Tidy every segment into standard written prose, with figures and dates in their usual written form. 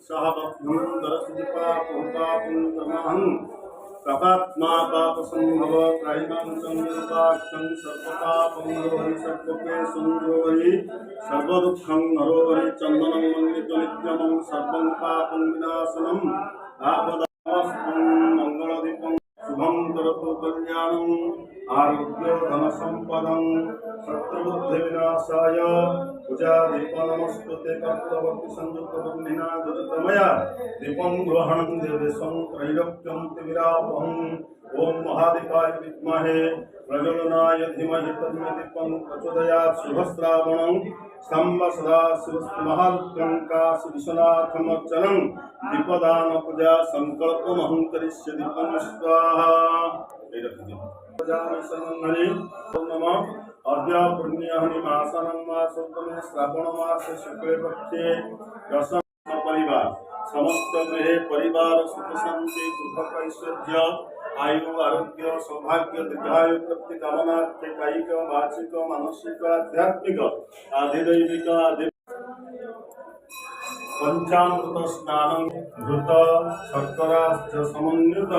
सहबद्धं दरसिपापुतापुंतमहं प्रपात्मा पापसंभव त्राहिमां संयुक्ताक्षं सर्वपापं हरोहि सर्वके संयोहि सर्वदुःखं हरोहि चन्दनं मन्दितनित्यमं सर्वं पापं विनाशनम् आपदामस्तं मङ्गलदीपं शुभं करोतु कल्याणं आरोग्य धन संपदं शत्रुबुद्धि विनाशाय पूजा दीप नमस्ते कर्तव्य संयुक्त बंधिना दुरितमया दीपं ग्रहणं देवेशं त्रैलोक्यं तिमिरापहं ओम महादीपाय विद्महे प्रज्वलनाय धीमहि तन्नो दीपं प्रचोदयात् शुभश्रावणं स्तंभ सदा महारुद्रं काशी विश्वनाथमर्चनं दीपदान पूजा संकल्पमहं करिष्ये दीपं स्वाहा नमः अद्य पुण्यहनि मासनं मासोत्तमे श्रावण मासे शुक्ल पक्षे दशम परिवार समस्त गृहे परिवार सुख शांति दुख ऐश्वर्य आयु आरोग्य सौभाग्य दीर्घायु प्राप्ति कामनार्थे कायिक वाचिक मानसिक आध्यात्मिक आधिदैविक आदि पंचामृत स्नानं घृत शर्कराश्च समन्वित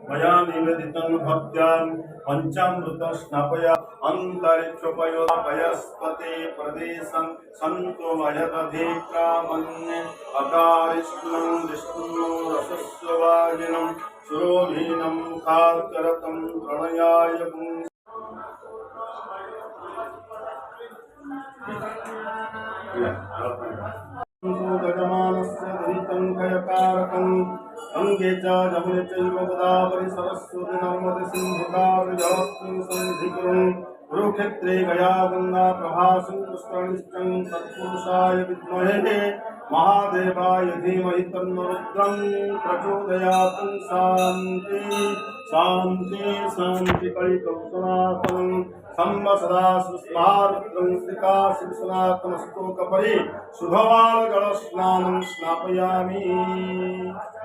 मया निवेदितं भक्त्यां पंचामृत स्नापया अंतरिक्षोपयोपयस्पति प्रदेशं सन्तो मयदधिक्रामन्ये अकारिष्णं विष्णु रसस्ववाजिनं सुरोधीनं मुखार्करतं प्रणयाय गजमानस्य धरितं कयकारकं गंगे च जमुने चैव गोदावरी सरस्वती नर्मदे सिन्धु कावेरी जलस्मिन् सन्निधिं कुरुक्षेत्रे गया गंगा प्रभासं पुष्करणीश्चं तत्पुरुषाय विद्महे महादेवाय धीमहि तन्नो रुद्रं प्रचोदयात् शान्ति शान्ति शान्ति कलिकौसनासनं सम्म सदा सुस्मारुद्रं श्रीकाशी विश्वनाथमस्तोकपरि शुभवाल जलस्नानं स्नापयामि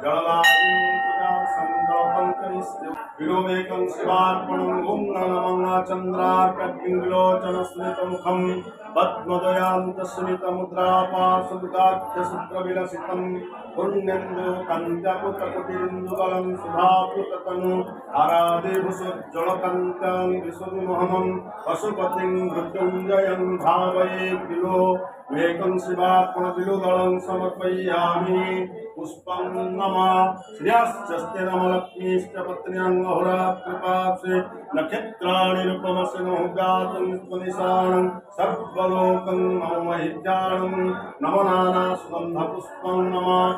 जलादिं पूजा संकल्पं करिष्ये विलोमेकं शिवार्पणं ॐ नमः चन्द्रार्कपिङ्गलोचनस्मितमुखं पद्मदयान्तस्मितमुद्रापाशुदाख्यसूत्रविलसितं पुण्यन्दो कञ्चपुटकुटिरिन्दुबलं सुधापुततनु आराधेभुषज्जलकन्तं विशुद्धिमोहनं पशुपतिं मृत्युञ्जयं भावये विलो वेकं शिवार्पणविलुदलं समर्पयामि पुष्पं नमः श्रियाश्चस्ते नमलक्ष्मीश्च पत्न्यङ्गहोरात्रिपार्श्वे नक्षत्राणि रूपमसिनो गातुं स्वनिशानं सर्वलोकं नमो महिज्ञानं नमो नानासुगन्धपुष्पं नमः